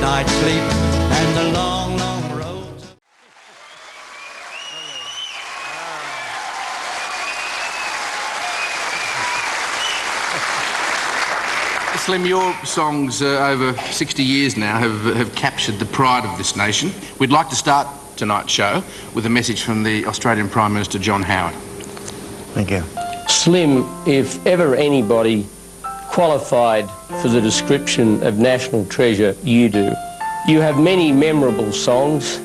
night's sleep and the long, long roads. Slim, your songs over 60 years now have captured the pride of this nation. We'd like to start tonight's show with a message from the Australian Prime Minister, John Howard. Thank you. Slim, if ever anybody qualified for the description of national treasure, you do. You have many memorable songs.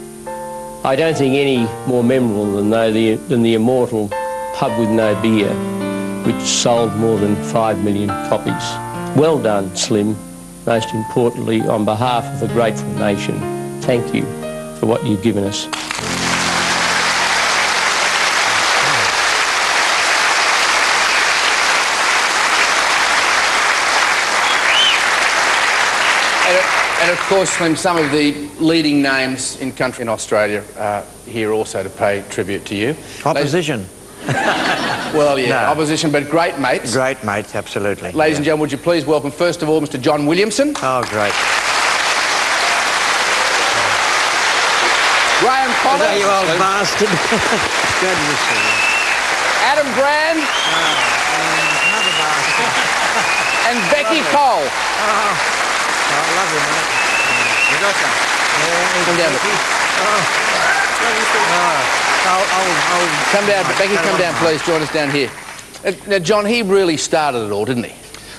I don't think any more memorable than the immortal Pub With No Beer, which sold more than 5 million copies. Well done, Slim. Most importantly, on behalf of the grateful nation, thank you for what you've given us. And of course, Slim, some of the leading names in country in Australia are here also to pay tribute to you. Opposition. Well, yeah, No. Opposition, but great mates. Great mates, absolutely. Ladies and gentlemen, would you please welcome, first of all, Mr. John Williamson. Oh, great. Graham Potter. Hello, you old bastard. Good to see you. Adam Brand. Another bastard. And Becky Cole. I love you, mate. You got some. Come down. Come down, Becky, come down, please. Join us down here. Now, John, he really started it all, didn't he?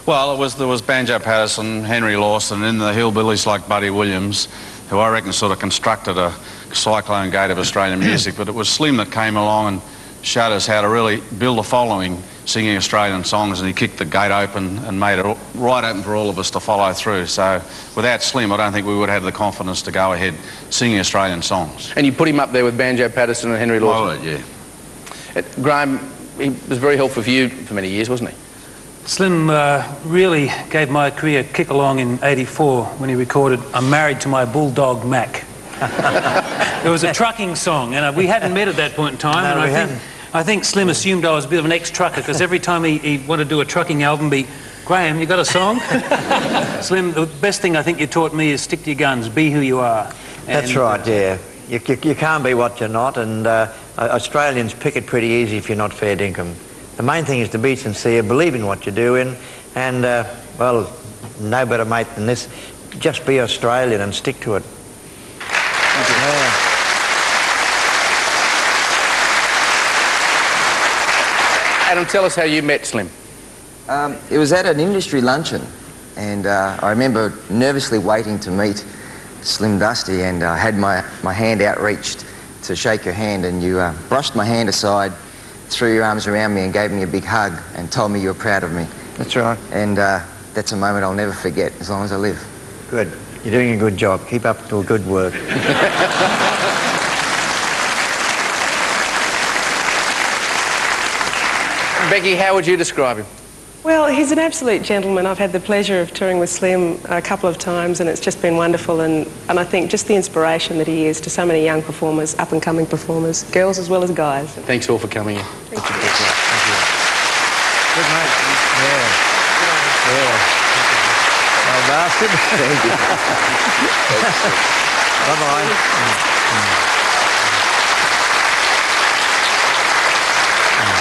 Well, there was Banjo Patterson, Henry Lawson, and the hillbillies like Buddy Williams, who I reckon sort of constructed a cyclone gate of Australian music. But it was Slim that came along and showed us how to really build a following singing Australian songs, and he kicked the gate open and made it right open for all of us to follow through. So without Slim, I don't think we would have had the confidence to go ahead singing Australian songs. And you put him up there with Banjo Patterson and Henry Lawson? Oh, yeah. Graham, he was very helpful for you for many years, wasn't he? Slim really gave my career a kick along in '84 when he recorded I'm Married to My Bulldog Mac. It was a trucking song, and we hadn't met at that point in time. No, and I think Slim assumed I was a bit of an ex-trucker, because every time he wanted to do a trucking album, Graham, you got a song? Slim, the best thing I think you taught me is stick to your guns, be who you are. That's right, yeah. You can't be what you're not, and Australians pick it pretty easy if you're not fair dinkum. The main thing is to be sincere, believe in what you're doing, and, well, no better mate than this. Just be Australian and stick to it. Yeah. Adam, tell us how you met Slim. It was at an industry luncheon, and I remember nervously waiting to meet Slim Dusty, and I had my hand outreached to shake your hand, and you brushed my hand aside, threw your arms around me and gave me a big hug and told me you were proud of me. That's right. And that's a moment I'll never forget as long as I live. Good. You're doing a good job. Keep up the good work. Becky, how would you describe him? Well, he's an absolute gentleman. I've had the pleasure of touring with Slim a couple of times, and it's just been wonderful, and I think just the inspiration that he is to so many young performers, up-and-coming performers, girls as well as guys. Thanks all for coming in. Thank you. Good mate. Yeah. Old bastard. Thank you. Bye-bye.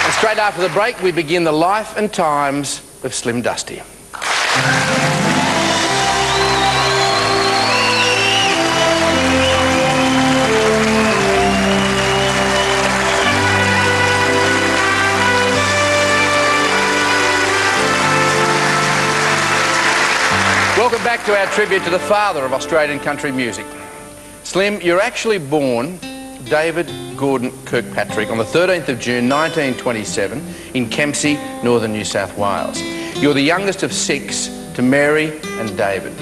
And straight after the break, we begin the life and times of Slim Dusty. Welcome back to our tribute to the father of Australian country music. Slim, you're actually born David Gordon Kirkpatrick on the 13th of June 1927 in Kempsey, northern New South Wales. You're the youngest of 6 to Mary and David.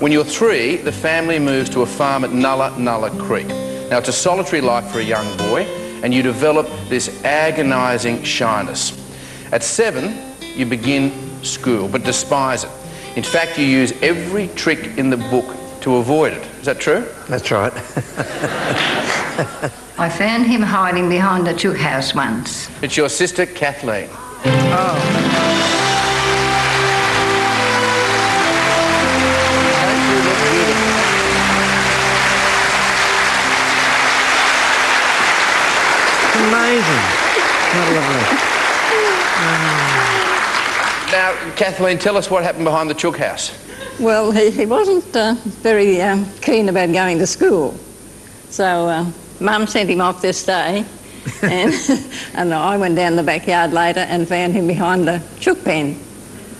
When you're 3, the family moves to a farm at Nulla Creek. Now, it's a solitary life for a young boy, and you develop this agonising shyness. At 7, you begin school, but despise it. In fact, you use every trick in the book to avoid it. Is that true? That's right. I found him hiding behind a chook house once. It's your sister, Kathleen. How lovely. Now, Kathleen, tell us what happened behind the chook house. Well, he wasn't very keen about going to school. So Mum sent him off this day, and, and I went down the backyard later and found him behind the chook pen.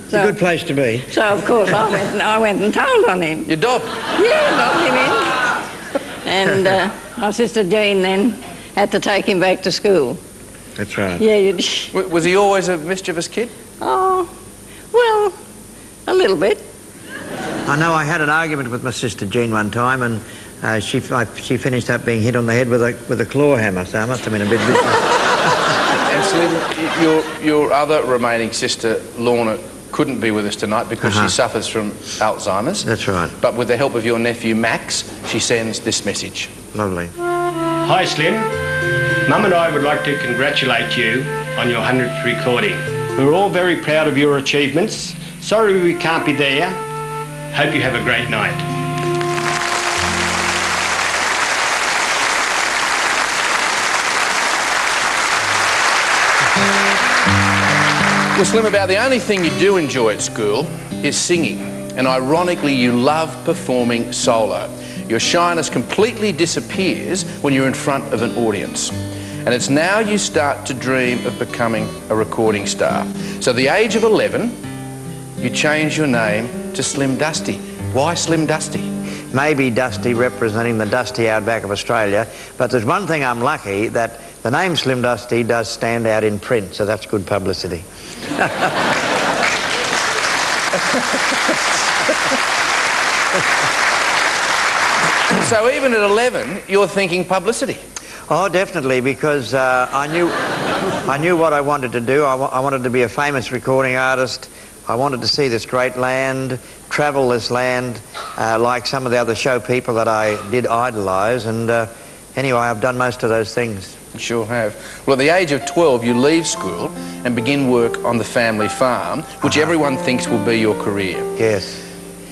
It's a good place to be. So, of course, I went and told on him. You dobbed? Yeah, dobbed him in. And my sister Jean then had to take him back to school. That's right. Yeah. Was he always a mischievous kid? Oh, well, a little bit. I know I had an argument with my sister Jean one time, and she finished up being hit on the head with a claw hammer, so I must have been a bit vicious. And Slim, your other remaining sister, Lorna, couldn't be with us tonight because she suffers from Alzheimer's. That's right. But with the help of your nephew, Max, she sends this message. Lovely. Hi, Slim. Mum and I would like to congratulate you on your 100th recording. We're all very proud of your achievements. Sorry we can't be there. Hope you have a great night. Well, Slim, about the only thing you do enjoy at school is singing. And ironically, you love performing solo. Your shyness completely disappears when you're in front of an audience. And it's now you start to dream of becoming a recording star. So at the age of 11, you change your name to Slim Dusty. Why Slim Dusty? Maybe Dusty representing the dusty outback of Australia, but there's one thing I'm lucky, that the name Slim Dusty does stand out in print, so that's good publicity. So even at 11, you're thinking publicity? Oh, definitely, because I knew what I wanted to do. I wanted to be a famous recording artist. I wanted to see this great land, travel this land, like some of the other show people that I did idolise. And anyway, I've done most of those things. You sure have. Well, at the age of 12, you leave school and begin work on the family farm, which everyone thinks will be your career. Yes.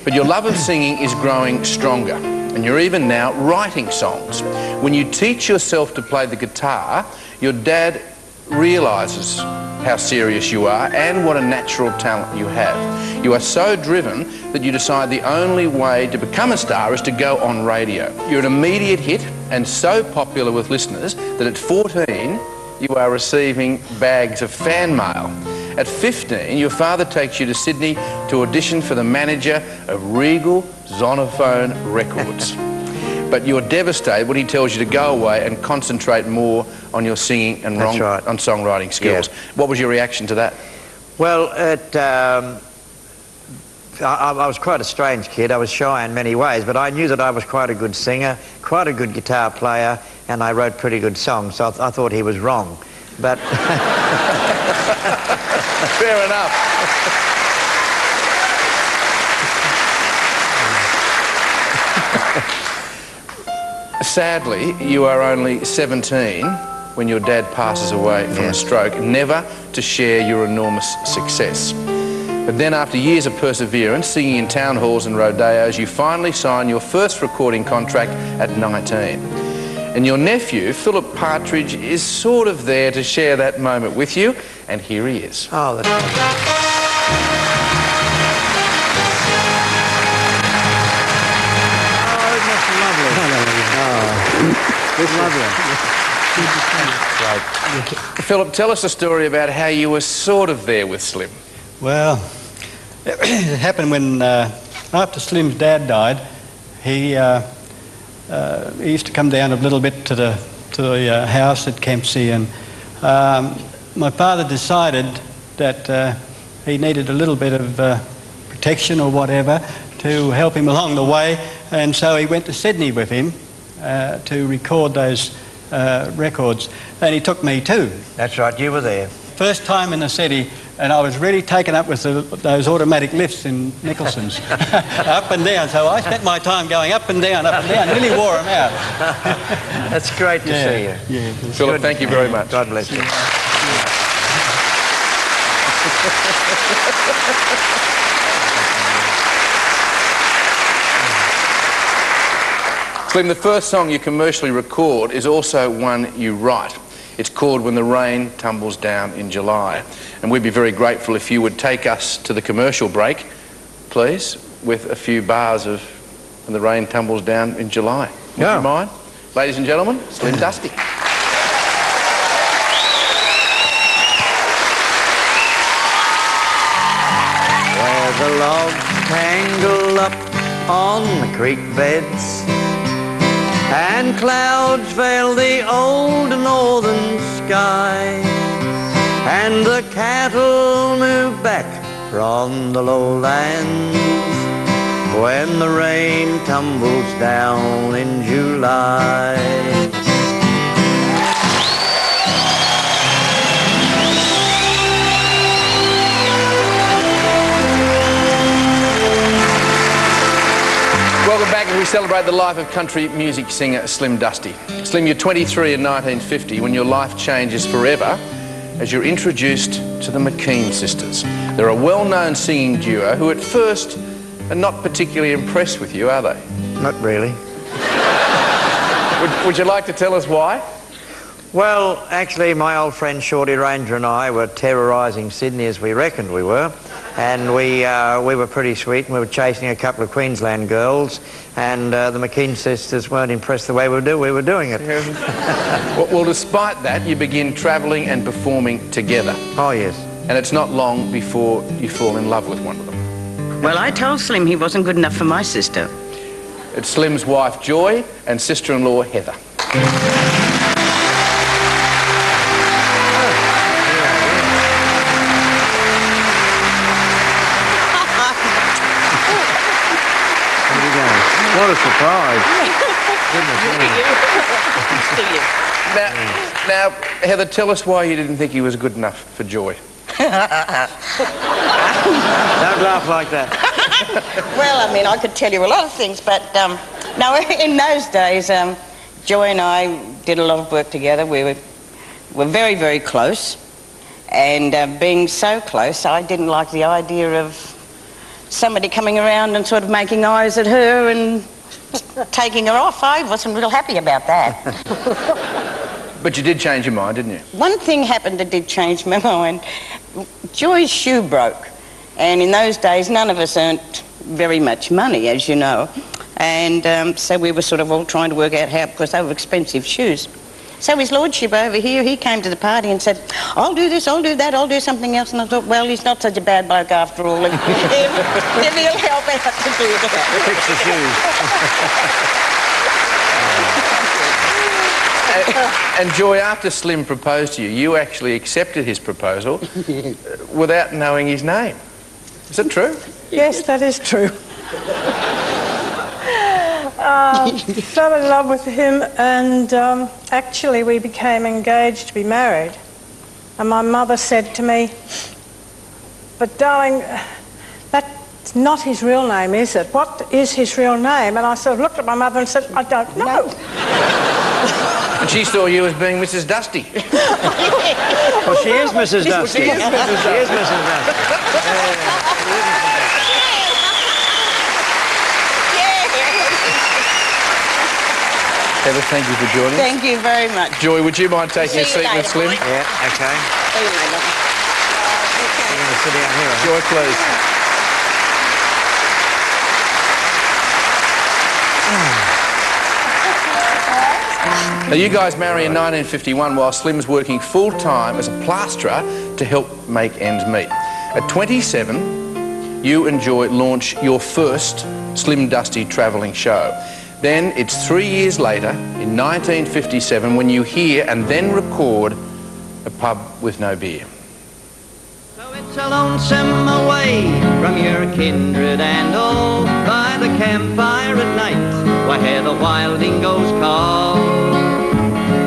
But your love of singing is growing stronger, and you're even now writing songs. When you teach yourself to play the guitar, your dad realises how serious you are and what a natural talent you have. You are so driven that you decide the only way to become a star is to go on radio. You're an immediate hit and so popular with listeners that at 14 you are receiving bags of fan mail. At 15, your father takes you to Sydney to audition for the manager of Regal Zonophone Records. But you're devastated when he tells you to go away and concentrate more on your singing and on songwriting skills. Yeah. What was your reaction to that? Well, I was quite a strange kid. I was shy in many ways, but I knew that I was quite a good singer, quite a good guitar player, and I wrote pretty good songs, so I thought he was wrong. But... Fair enough. Sadly, you are only 17 when your dad passes away from a stroke, never to share your enormous success. But then after years of perseverance, singing in town halls and rodeos, you finally sign your first recording contract at 19. And your nephew, Philip Partridge, is sort of there to share that moment with you, and here he is. Oh, that's Philip, tell us a story about how you were sort of there with Slim. Well, it happened when, after Slim's dad died, he used to come down a little bit to the house at Kempsey, and my father decided that he needed a little bit of protection or whatever to help him along the way, and so he went to Sydney with him to record those records, and he took me too. That's right, you were there. First time in the city, and I was really taken up with those automatic lifts in Nicholson's, up and down. So I spent my time going up and down, nearly wore them out. That's great to see you. Yeah, Philip, thank you very much. God bless you. Slim, the first song you commercially record is also one you write. It's called When the Rain Tumbles Down in July. And we'd be very grateful if you would take us to the commercial break, please, with a few bars of When the Rain Tumbles Down in July. Would you mind? Ladies and gentlemen, Slim Dusty. Where the logs tangle up on the creek beds and clouds veil the old northern sky, and the cattle move back from the lowlands when the rain tumbles down in July. Welcome back as we celebrate the life of country music singer Slim Dusty. Slim, you're 23 in 1950 when your life changes forever as you're introduced to the McKean sisters. They're a well-known singing duo who at first are not particularly impressed with you, are they? Not really. Would you like to tell us why? Well, actually, my old friend Shorty Ranger and I were terrorising Sydney as we reckoned we were. And we were pretty sweet, and we were chasing a couple of Queensland girls, and the McKean sisters weren't impressed the way we were doing it. Well, despite that, you begin travelling and performing together. Oh, yes. And it's not long before you fall in love with one of them. Well, I told Slim he wasn't good enough for my sister. It's Slim's wife, Joy, and sister-in-law, Heather. What a surprise. Now, Heather, tell us why you didn't think he was good enough for Joy. Don't laugh like that. Well, I mean, I could tell you a lot of things, but no, in those days, Joy and I did a lot of work together. We were very, very close, and being so close, I didn't like the idea of somebody coming around and sort of making eyes at her and taking her off. I wasn't real happy about that. But you did change your mind, didn't you? One thing happened that did change my mind. Joy's shoe broke, and in those days none of us earned very much money, as you know, and so we were sort of all trying to work out how, because they were expensive shoes. So his lordship over here, he came to the party and said, I'll do this, I'll do that, I'll do something else. And I thought, well, he's not such a bad bloke after all. If he'll help out to do that. Fix the shoes. And Joy, after Slim proposed to you, you actually accepted his proposal without knowing his name. Is that true? Yes, that is true. Fell in love with him, and actually we became engaged to be married. And my mother said to me, but darling, that's not his real name, is it? What is his real name? And I sort of looked at my mother and said, I don't know. And she saw you as being Mrs. Dusty. Well, she is Mrs. Dusty. She is Mrs. Dusty. She is Mrs. Dusty. Heather, thank you for joining us. Thank you very much. Joy, would you mind taking a seat with Slim? Yeah, okay. See you later. You're going to sit down here. Joy, please. Now, you guys marry in 1951 while Slim's working full-time as a plasterer to help make ends meet. At 27, you and Joy launch your first Slim Dusty travelling show. Then it's 3 years later, in 1957, when you hear and then record A Pub With No Beer. So it's a lonesome away from your kindred and all, by the campfire at night, where hear the wild dingoes call.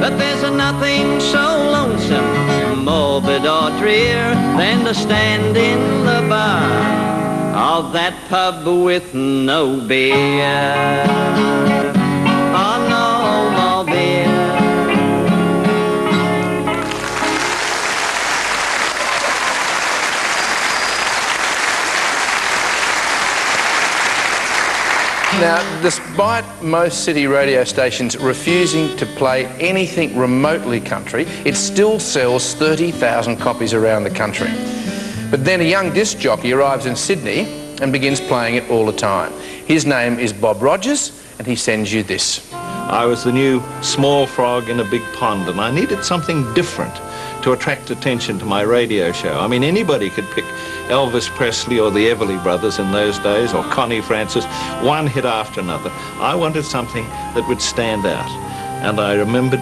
But there's nothing so lonesome, morbid or drear, than to stand in the bar of that pub with no beer. Oh, no more beer. Now, despite most city radio stations refusing to play anything remotely country, it still sells 30,000 copies around the country. But then a young disc jockey arrives in Sydney and begins playing it all the time. His name is Bob Rogers, and he sends you this. I was the new small frog in a big pond, and I needed something different to attract attention to my radio show. I mean, anybody could pick Elvis Presley or the Everly Brothers in those days, or Connie Francis, one hit after another. I wanted something that would stand out. And I remembered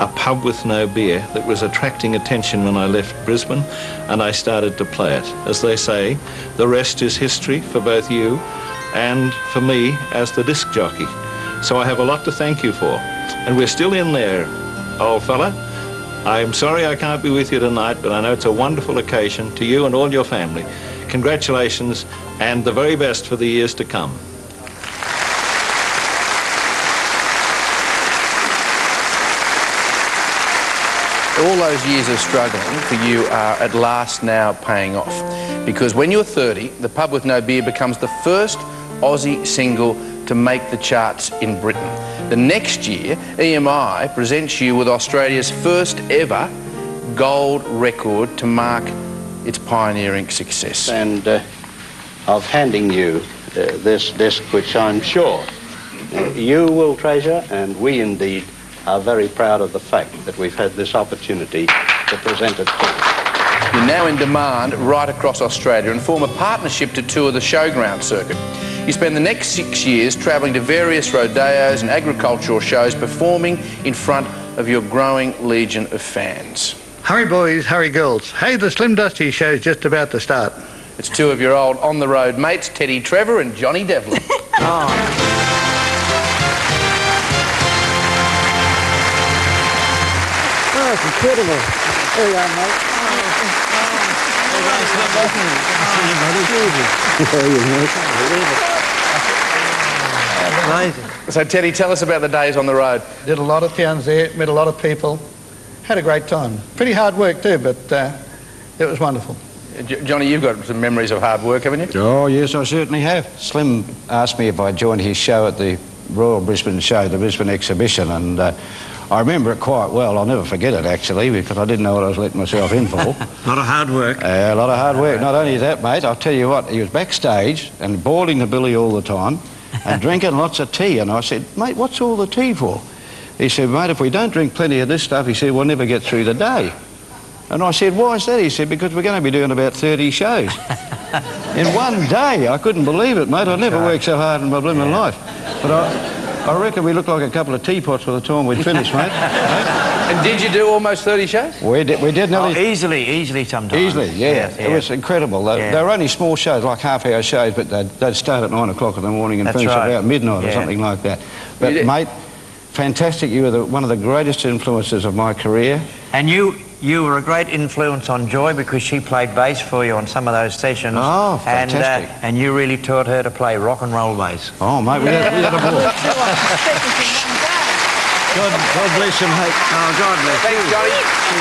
a pub with no beer that was attracting attention when I left Brisbane, and I started to play it. As they say, the rest is history for both you and for me as the disc jockey. So I have a lot to thank you for. And we're still in there, old fella. I'm sorry I can't be with you tonight, but I know it's a wonderful occasion to you and all your family. Congratulations, and the very best for the years to come. All those years of struggling for you are at last now paying off. Because when you're 30, The Pub With No Beer becomes the first Aussie single to make the charts in Britain. The next year, EMI presents you with Australia's first ever gold record to mark its pioneering success. And of handing you this disc, which I'm sure you will treasure, and we indeed are very proud of the fact that we've had this opportunity to present it to you. You're now in demand right across Australia and form a partnership to tour the showground circuit. You spend the next 6 years travelling to various rodeos and agricultural shows, performing in front of your growing legion of fans. Hurry boys, hurry girls. Hey, the Slim Dusty show's just about to start. It's two of your old on-the-road mates, Teddy Trevor and Johnny Devlin. Oh, it's incredible. There you are, mate. Amazing. So, Teddy, tell us about the days on the road. Did a lot of towns there, met a lot of people. Had a great time. Pretty hard work too, but it was wonderful. Johnny, you've got some memories of hard work, haven't you? Oh, yes, I certainly have. Slim asked me if I joined his show at the Royal Brisbane Show, the Brisbane Exhibition, and I remember it quite well. I'll never forget it, actually, because I didn't know what I was letting myself in for. A lot of hard work. A lot of hard work. Not only that, mate, I'll tell you what, he was backstage and bawling the billy all the time and drinking lots of tea. And I said, mate, what's all the tea for? He said, mate, if we don't drink plenty of this stuff, he said, we'll never get through the day. And I said, why is that? He said, because we're going to be doing about 30 shows. In one day. I couldn't believe it, mate. I've never worked so hard in my blooming life. But I reckon we looked like a couple of teapots by the time we'd finished, mate. And did you do almost 30 shows? We did nearly... Easily sometimes. Easily, yeah. It was incredible. They were only small shows, like half-hour shows, but they'd start at 9 o'clock in the morning and finish about midnight or something like that. But, mate, fantastic. You were one of the greatest influences of my career. And you were a great influence on Joy because she played bass for you on some of those sessions. Oh, fantastic. And you really taught her to play rock and roll bass. Oh, mate, we had a ball. God bless you, mate. Oh, God bless you. Thanks, Johnny.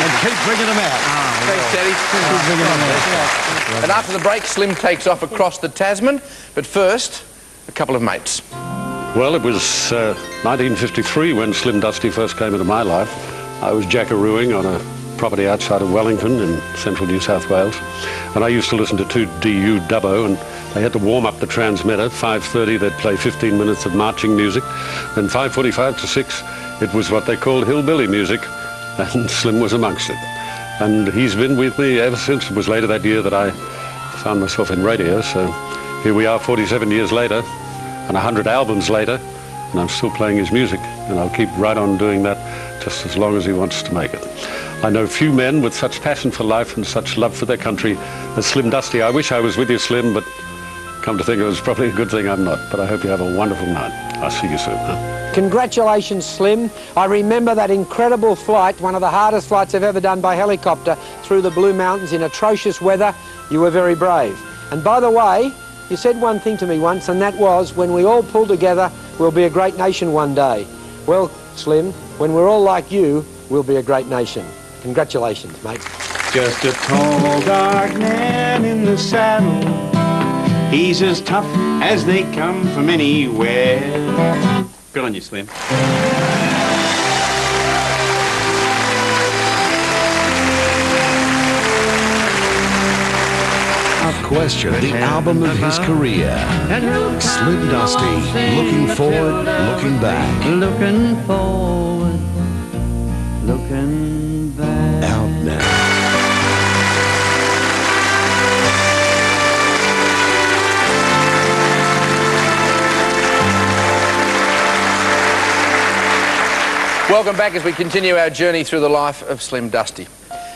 And keep bringing them out. Thanks, Teddy. Keep bringing them out. And after the break, Slim takes off across the Tasman. But first, a couple of mates. Well, it was 1953 when Slim Dusty first came into my life. I was jackarooing on a property outside of Wellington in central New South Wales, and I used to listen to 2DU Dubbo, and they had to warm up the transmitter. 5:30 they'd play 15 minutes of marching music, then 5:45 to 6 it was what they called hillbilly music, and Slim was amongst it. And he's been with me ever since. It was later that year that I found myself in radio, so here we are 47 years later and 100 albums later, and I'm still playing his music, and I'll keep right on doing that just as long as he wants to make it. I know few men with such passion for life and such love for their country as Slim Dusty. I wish I was with you, Slim, but come to think of it, it's probably a good thing I'm not. But I hope you have a wonderful night. I'll see you soon. Congratulations, Slim. I remember that incredible flight, one of the hardest flights I've ever done by helicopter through the Blue Mountains in atrocious weather. You were very brave. And by the way, you said one thing to me once, and that was, when we all pull together, we'll be a great nation one day. Well, Slim, when we're all like you, we'll be a great nation. Congratulations, mate. Just a tall, dark man in the saddle, He's as tough as they come from anywhere. Good on you, Slim. Question the album of his career. Slim Dusty, looking forward, looking back. Looking forward, looking back. Out now. Welcome back as we continue our journey through the life of Slim Dusty.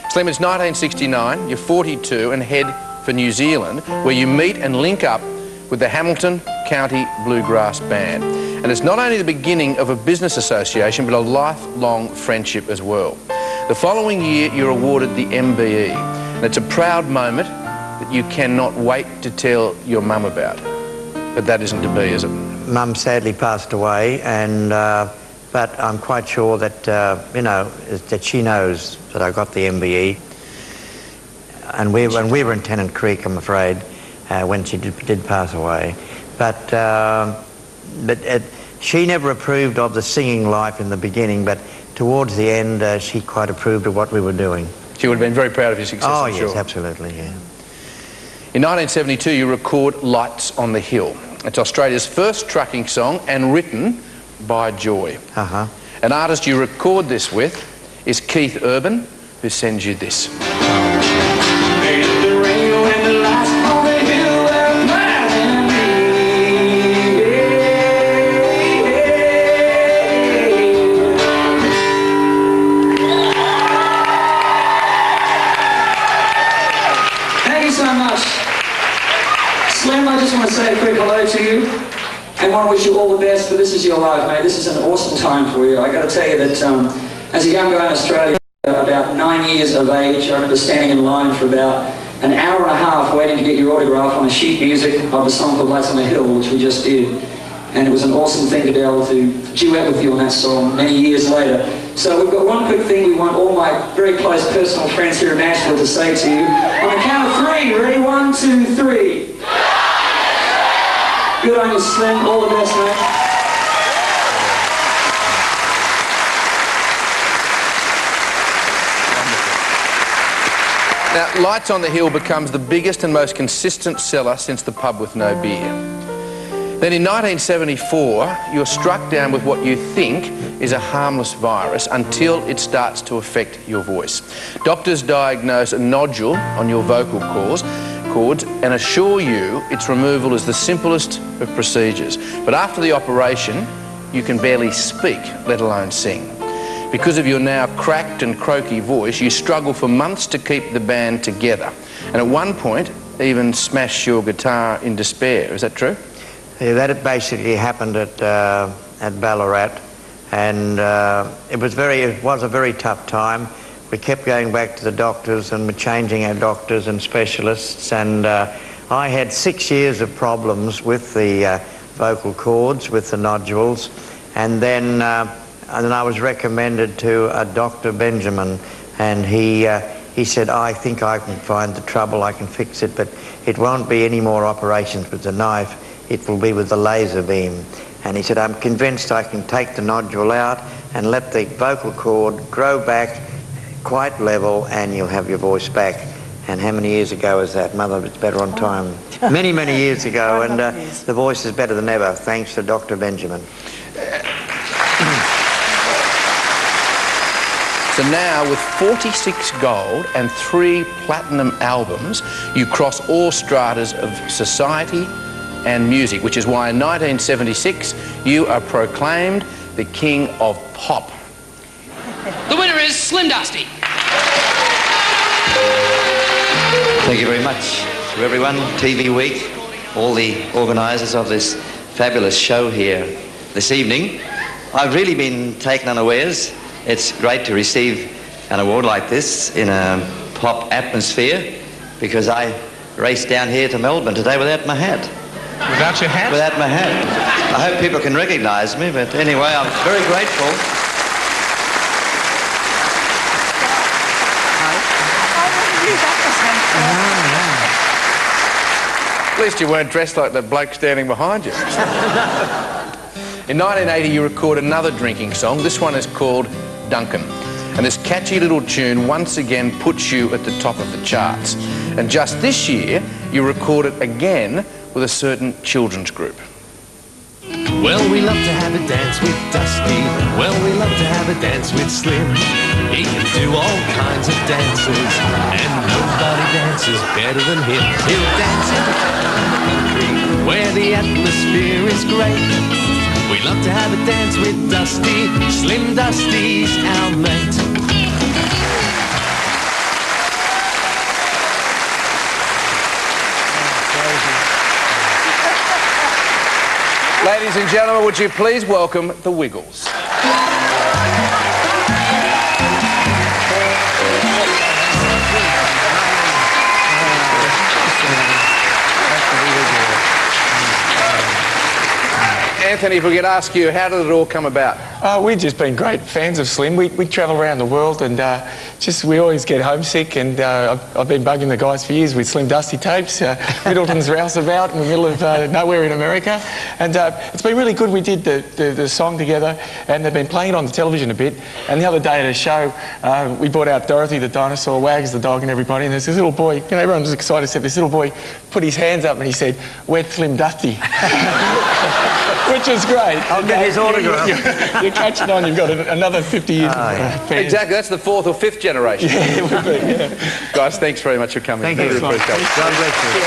Slim, it's 1969, you're 42 and head for New Zealand, where you meet and link up with the Hamilton County Bluegrass Band. And it's not only the beginning of a business association, but a lifelong friendship as well. The following year, you're awarded the MBE. And it's a proud moment that you cannot wait to tell your mum about. But that isn't to be, is it? Mum sadly passed away, and but I'm quite sure that, you know, that she knows that I got the MBE. And we were in Tennant Creek, I'm afraid, when she did pass away. But she never approved of the singing life in the beginning, but towards the end, she quite approved of what we were doing. She would have been very proud of your success, Oh, I'm yes, sure. absolutely, yeah. In 1972, you record Lights on the Hill. It's Australia's first trucking song and written by Joy. Uh-huh. An artist you record this with is Keith Urban, who sends you this. Slim, I just want to say a quick hello to you and want to wish you all the best, but this is your life, mate. This is an awesome time for you. I got to tell you that as a young guy in Australia, about 9 years of age, I remember standing in line for about an hour and a half waiting to get your autograph on a sheet music of the song called Lights on the Hill, which we just did. And it was an awesome thing to be able to duet with you on that song many years later. So we've got one quick thing we want all my very close personal friends here in Nashville to say to you. On the count of three, ready? 1, 2, 3. Good on you, Slim. All the best, mate. Now, Lights on the Hill becomes the biggest and most consistent seller since The Pub with No Beer. Then in 1974, you're struck down with what you think is a harmless virus until it starts to affect your voice. Doctors diagnose a nodule on your vocal cords and assure you its removal is the simplest of procedures. But after the operation, you can barely speak, let alone sing. Because of your now cracked and croaky voice, you struggle for months to keep the band together. And at one point, even smash your guitar in despair. Is that true? Yeah, that basically happened at Ballarat, and it was a very tough time. We kept going back to the doctors and we're changing our doctors and specialists, and I had 6 years of problems with the vocal cords, with the nodules, and then I was recommended to Dr. Benjamin, and he said, I think I can find the trouble, I can fix it, but it won't be any more operations with the knife. It will be with the laser beam. And he said, I'm convinced I can take the nodule out and let the vocal cord grow back quite level and you'll have your voice back. And how many years ago was that? Mother, it's better on time. Many, many years ago, and the voice is better than ever, thanks to Dr. Benjamin. So now, with 46 gold and 3 platinum albums, you cross all stratas of society and music, which is why in 1976 you are proclaimed the king of pop. The winner is Slim Dusty. Thank you very much to everyone, TV Week, all the organisers of this fabulous show here this evening. I've really been taken unawares. It's great to receive an award like this in a pop atmosphere, because I raced down here to Melbourne today without my hat. Without your hat? Without my hat. I hope people can recognise me, but anyway, I'm very grateful. At least you weren't dressed like the bloke standing behind you. In 1980, you record another drinking song. This one is called Duncan. And this catchy little tune once again puts you at the top of the charts. And just this year, you record it again with a certain children's group. Well, we love to have a dance with Dusty. Well, we love to have a dance with Slim. He can do all kinds of dances, and nobody dances better than him. He'll dance in the town and the country where the atmosphere is great. We love to have a dance with Dusty. Slim Dusty's our mate. Ladies and gentlemen, would you please welcome the Wiggles. Anthony, if we could ask you, how did it all come about? We've just been great fans of Slim. We travel around the world and we always get homesick, and I've been bugging the guys for years with Slim Dusty tapes. Middleton's rouseabout in the middle of nowhere in America, and it's been really good. We did the song together, and they've been playing it on the television a bit, and the other day at a show we brought out Dorothy the dinosaur, Wags the dog and everybody, and there's this little boy, everyone was excited, said this little boy put his hands up and he said, "Where's Slim Dusty?" Which is great. I'll get his autograph. You're catching on. You've got another 50 years. Exactly. That's the 4th or 5th generation. Yeah, it would be. Yeah. Guys, thanks very much for coming. Thank you. Really appreciate it. God bless you.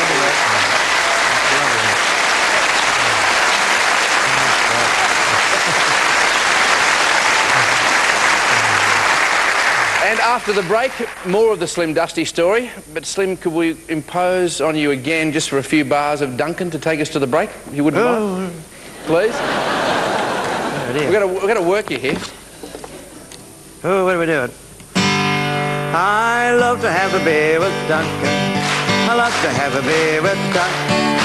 And after the break, more of the Slim Dusty story. But Slim, could we impose on you again just for a few bars of Duncan to take us to the break? You wouldn't mind? Please? We've got to work you here. Oh, what are we doing? I love to have a beer with Duncan. I love to have a beer with Duncan.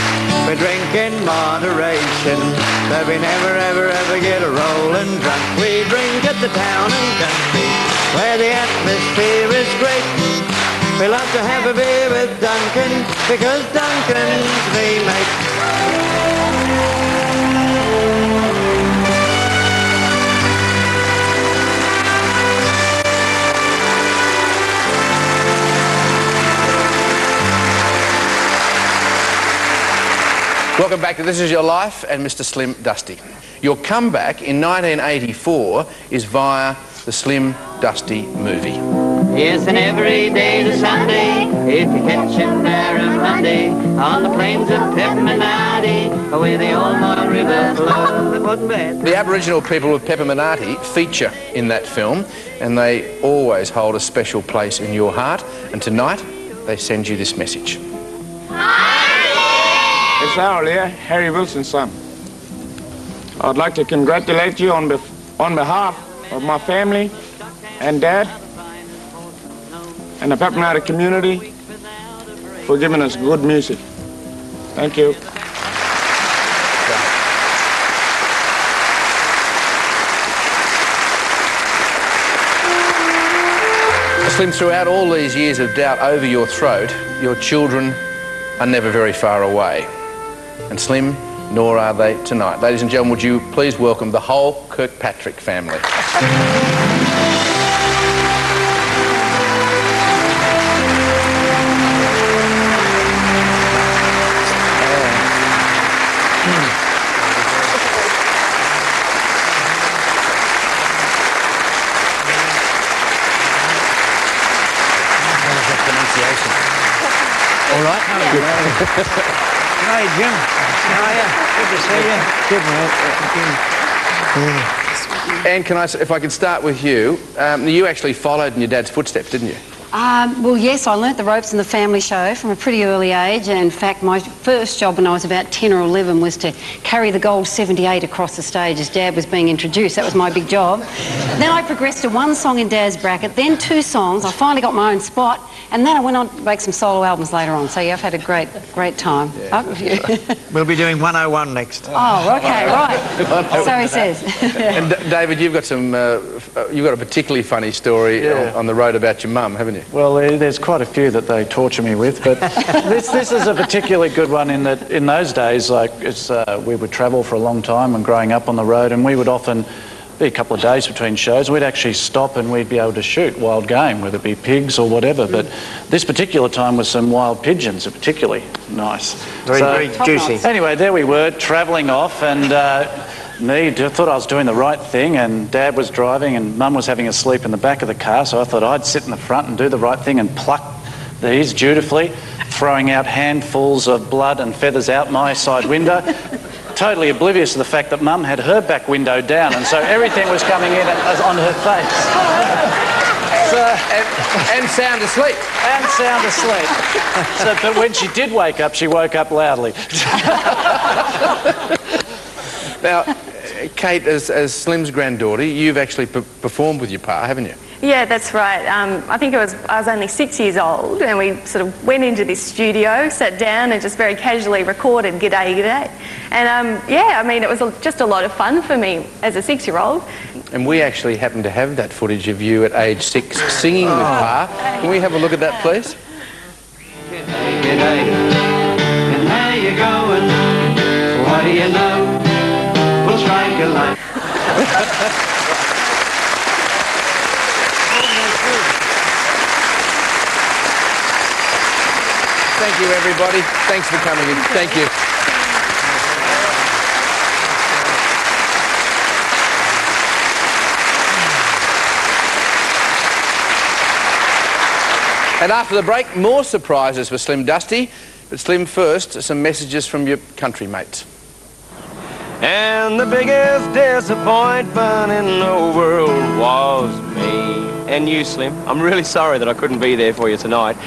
We drink in moderation, so we never, ever, ever get a rollin' drunk. We drink at the town and country, where the atmosphere is great. We love to have a beer with Duncan, because Duncan's the mate. Welcome back to This Is Your Life and Mr. Slim Dusty. Your comeback in 1984 is via the Slim Dusty movie. Yes, and every day's a Sunday, if you catch him there on Monday, on the plains of Pepperminati, where the Ormond River flows. It wasn't bad. The Aboriginal people of Pepperminati feature in that film, and they always hold a special place in your heart. And tonight, they send you this message. It's Harold here, Harry Wilson's son. I'd like to congratulate you on behalf of my family and Dad and the Pepperminati community for giving us good music. Thank you. Slim, throughout all these years of doubt over your throat, your children are never very far away. And Slim, nor are they tonight. Ladies and gentlemen, would you please welcome the whole Kirkpatrick family. All right? Hi, Jim. How are you? Good to see you. Good, mate. Anne, if I could start with you. You actually followed in your dad's footsteps, didn't you? Well, yes, I learnt the ropes in the family show from a pretty early age. And in fact, my first job when I was about 10 or 11 was to carry the gold 78 across the stage as Dad was being introduced. That was my big job. Then I progressed to one song in Dad's bracket, then 2 songs. I finally got my own spot, and then I went on to make some solo albums later on. So, yeah, I've had a great time. Yeah. We'll be doing 101 next. Oh, okay, right. So he says. And David, you've got a particularly funny story on the road about your mum, haven't you? Well, there's quite a few that they torture me with, but this is a particularly good one in that in those days, like we would travel for a long time and growing up on the road, and we would often be a couple of days between shows. We'd actually stop and we'd be able to shoot wild game, whether it be pigs or whatever. But this particular time was some wild pigeons, are particularly nice. Very juicy. Anyway, there we were travelling off, and me thought I was doing the right thing, and Dad was driving and Mum was having a sleep in the back of the car, so I thought I'd sit in the front and do the right thing and pluck these dutifully, throwing out handfuls of blood and feathers out my side window, totally oblivious to the fact that Mum had her back window down, and so everything was coming in on her face. And sound asleep. And sound asleep. But when she did wake up, she woke up loudly. Now, Kate, as Slim's granddaughter, you've actually performed with your pa, haven't you? Yeah, that's right. I think I was only 6 years old, and we sort of went into this studio, sat down and just very casually recorded G'day, G'day. And yeah, I mean, it was just a lot of fun for me as a 6-year-old. And we actually happen to have that footage of you at age 6 singing with Pa. Can we have a look at that, please? G'day, g'day, and how you going? What do you know? We'll strike a light. Thank you, everybody. Thanks for coming in. Thank you. And after the break, more surprises for Slim Dusty. But Slim, first, some messages from your country mates. And the biggest disappointment in the world was me. And you, Slim. I'm really sorry that I couldn't be there for you tonight.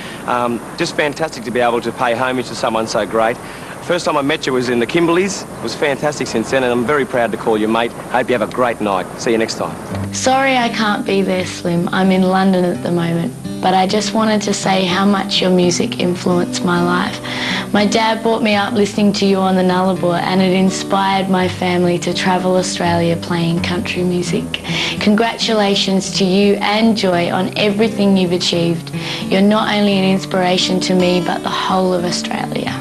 Just fantastic to be able to pay homage to someone so great. First time I met you was in the Kimberleys. It was fantastic since then, and I'm very proud to call you mate. Hope you have a great night. See you next time. Sorry I can't be there, Slim. I'm in London at the moment. But I just wanted to say how much your music influenced my life. My dad brought me up listening to you on the Nullarbor, and it inspired my family to travel Australia playing country music. Congratulations to you and Joy on everything you've achieved. You're not only an inspiration to me, but the whole of Australia.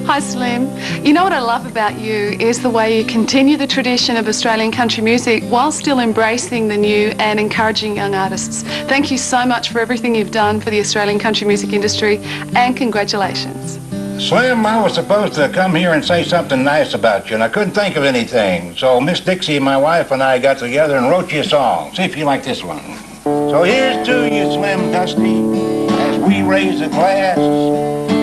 Hi Slim. You know what I love about you is the way you continue the tradition of Australian country music while still embracing the new and encouraging young artists. Thank you so much for everything you've done for the Australian country music industry, and congratulations. Slim, I was supposed to come here and say something nice about you, and I couldn't think of anything. So Miss Dixie, my wife, and I got together and wrote you a song. See if you like this one. So here's to you, Slim Dusty, as we raise a glass.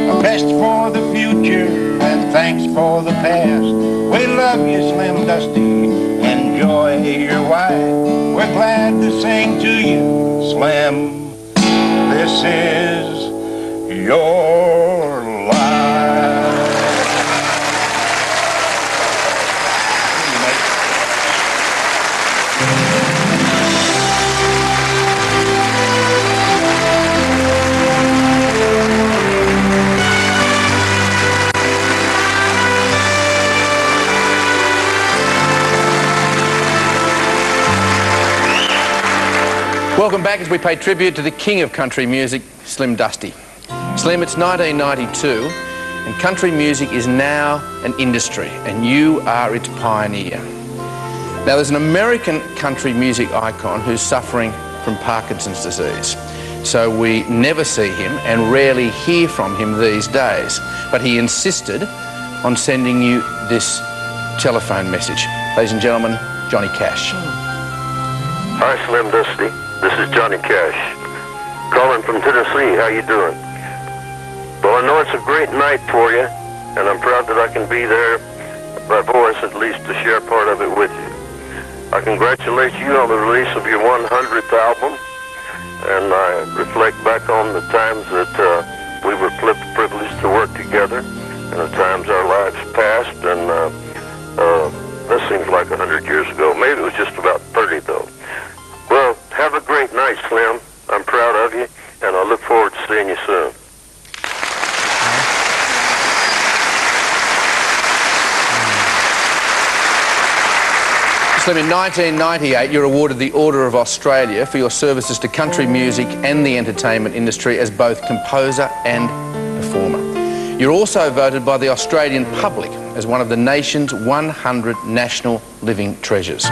A best for the future and thanks for the past. We love you, Slim Dusty. Enjoy your wife. We're glad to sing to you, Slim. This is your life. Welcome back as we pay tribute to the king of country music, Slim Dusty. Slim, it's 1992 and country music is now an industry and you are its pioneer. Now there's an American country music icon who's suffering from Parkinson's disease. So we never see him and rarely hear from him these days. But he insisted on sending you this telephone message. Ladies and gentlemen, Johnny Cash. Hi, Slim Dusty. This is Johnny Cash, calling from Tennessee. How you doing? Well, I know it's a great night for you, and I'm proud that I can be there, by voice at least, to share part of it with you. I congratulate you on the release of your 100th album, and I reflect back on the times that we were privileged to work together, and the times our lives passed, and that seems like 100 years ago. Maybe it was just about 30, though. Well, have a great night, Slim. I'm proud of you, and I look forward to seeing you soon. Slim, in 1998, you're awarded the Order of Australia for your services to country music and the entertainment industry as both composer and performer. You're also voted by the Australian public as one of the nation's 100 national living treasures.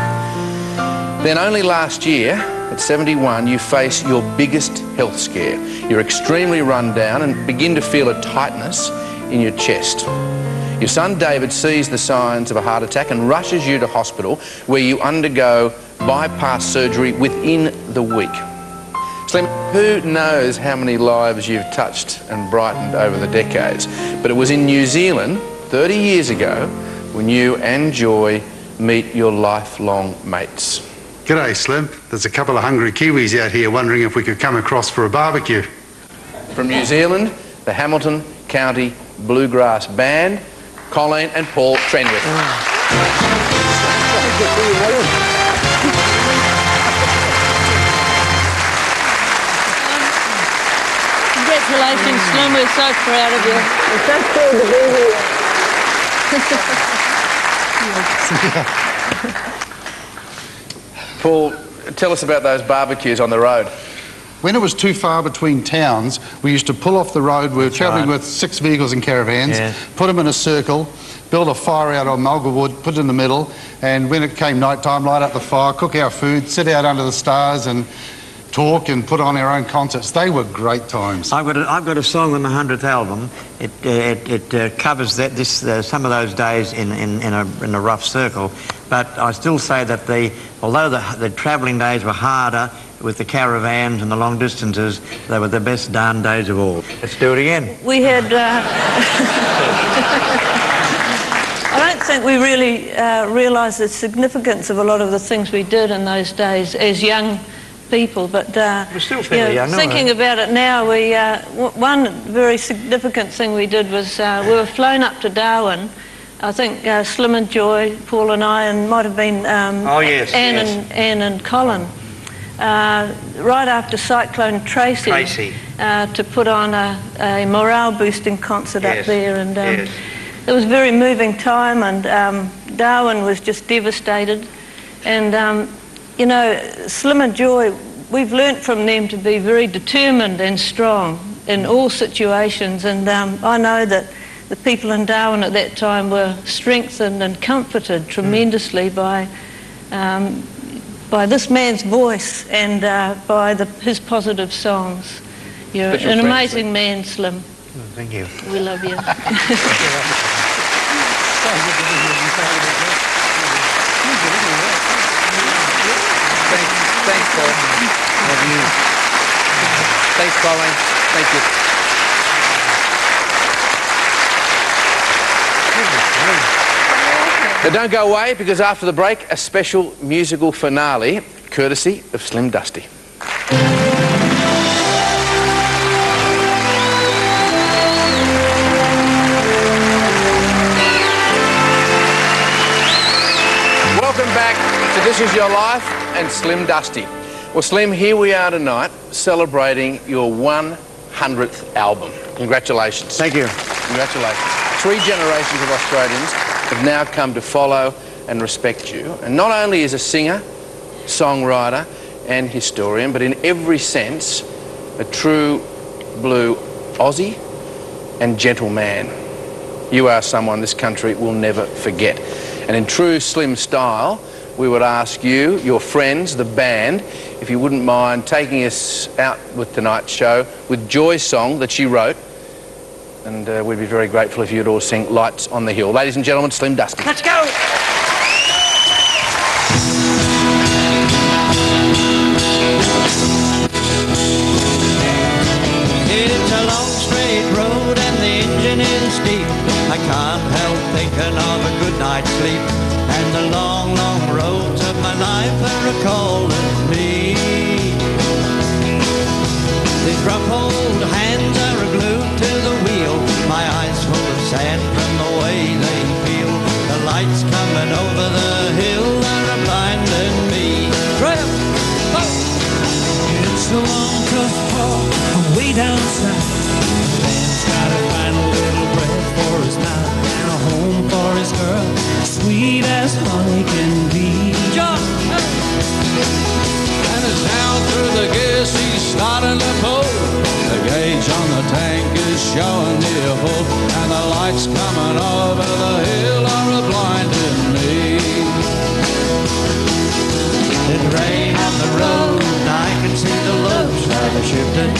Then only last year, at 71, you face your biggest health scare. You're extremely run down and begin to feel a tightness in your chest. Your son David sees the signs of a heart attack and rushes you to hospital, where you undergo bypass surgery within the week. Slim, who knows how many lives you've touched and brightened over the decades? But it was in New Zealand 30 years ago when you and Joy meet your lifelong mates. G'day, Slim. There's a couple of hungry Kiwis out here wondering if we could come across for a barbecue. From New Zealand, the Hamilton County Bluegrass Band, Colleen and Paul Trenwith. Congratulations, Slim. We're so proud of you. It's so cool to be here. Paul, tell us about those barbecues on the road. When it was too far between towns, we used to pull off the road. We were travelling with 6 vehicles and caravans, put them in a circle, build a fire out on mulga wood, put it in the middle, and when it came night time, light up the fire, cook our food, sit out under the stars and talk and put on our own concerts. They were great times. I've got a song on the 100th album. It covers some of those days in a rough circle. But I still say that although the travelling days were harder with the caravans and the long distances, they were the best darn days of all. Let's do it again. We had... I don't think we really realised the significance of a lot of the things we did in those days as young people, but we're still fairly young, thinking about it now, one very significant thing we did was we were flown up to Darwin. I think Slim and Joy, Paul and I, and might have been Anne and Colin, right after Cyclone Tracy. To put on a morale boosting concert up there, and it was a very moving time, and Darwin was just devastated, and you know, Slim and Joy, we've learnt from them to be very determined and strong in all situations, and I know that the people in Darwin at that time were strengthened and comforted tremendously by this man's voice and by his positive songs. You're an amazing man, Slim. Thank you. We love you. Thanks, Paul. Love you. Thanks, Colleen. Thank you. Now don't go away, because after the break, a special musical finale, courtesy of Slim Dusty. Welcome back to This Is Your Life and Slim Dusty. Well, Slim, here we are tonight celebrating your 100th album. Congratulations. Thank you. Congratulations. 3 generations of Australians have now come to follow and respect you. And not only as a singer, songwriter and historian, but in every sense, a true blue Aussie and gentleman. You are someone this country will never forget. And in true Slim style, we would ask you, your friends, the band, if you wouldn't mind taking us out with tonight's show with Joy's song that she wrote. And we'd be very grateful if you'd all sing Lights on the Hill. Ladies and gentlemen, Slim Dusty. Let's go! It's a long straight road and the engine is steep. I can't help thinking of a good night's sleep. And the long, long roads of my life are a-calling me. These rough old hands are glued to the wheel. My eyes full of sand from the way they feel. The lights coming over the hill are blinding me. Trip! Oh! It's a long, tough haul way down south. Man's gotta find a little breath for his mouth. showing nipple, and the lights coming over the hill are blinding me. It rain on the road, and I can see the loaves start a shifting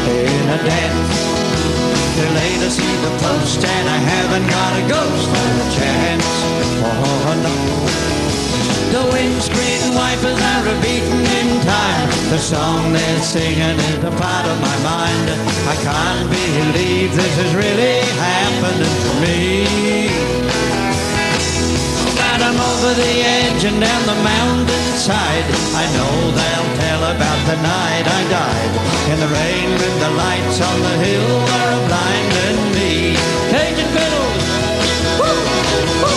in a dance. Too late to see the post, and I haven't got a ghost of a chance. Oh no. The windscreen wipers are beating in time. The song they're singing is a part of my mind. I can't believe this is really happening to me. But I'm over the edge and down the mountainside. I know they'll tell about the night I died in the rain with the lights on the hill were blinding me. Cajun fiddles! Woo! Woo!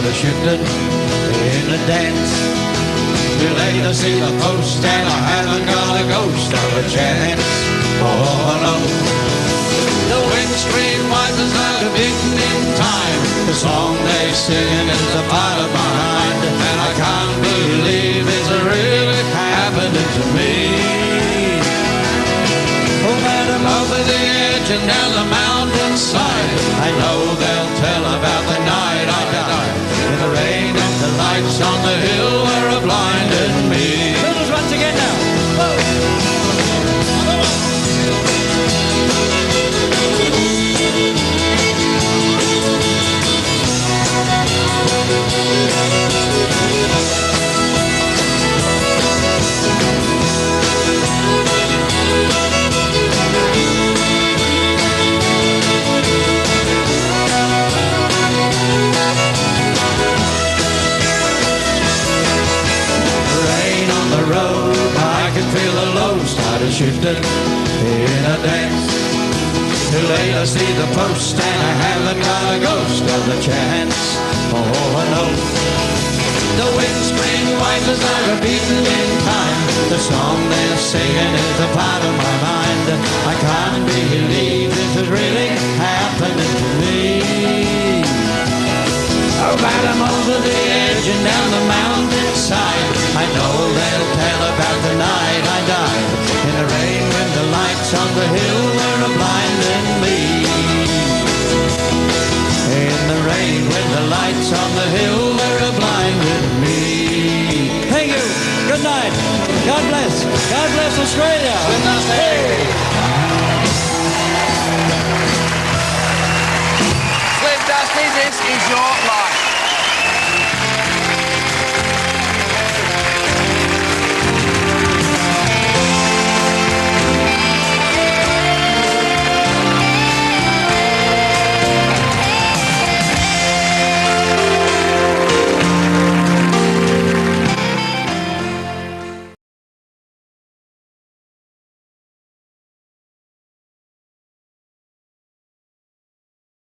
Shifted in a dance. Too late to see the post, and I haven't got a ghost of a chance. Oh no. The windscreen wipers are beating in time. The song they sing is a part of my mind, and I can't believe it's really happening to me. Oh, madam, over the edge and down the mountainside, I know they'll tell about the night I died. In the rain and the lights on the hill were blinding me. Fiddles once again now. Shifted in a dance. Too late to see the post, and I haven't got a ghost of a chance. Oh no. The windscreen wipers are beating in time. The song they're singing is a part of my mind. I can't believe this is really happening to me. Oh, but I'm over the edge and down the mountainside. I know they'll tell about the night I died in the rain when the lights on the hill were blinding me. In the rain when the lights on the hill were blinding me. Thank you. Good night. God bless. God bless Australia.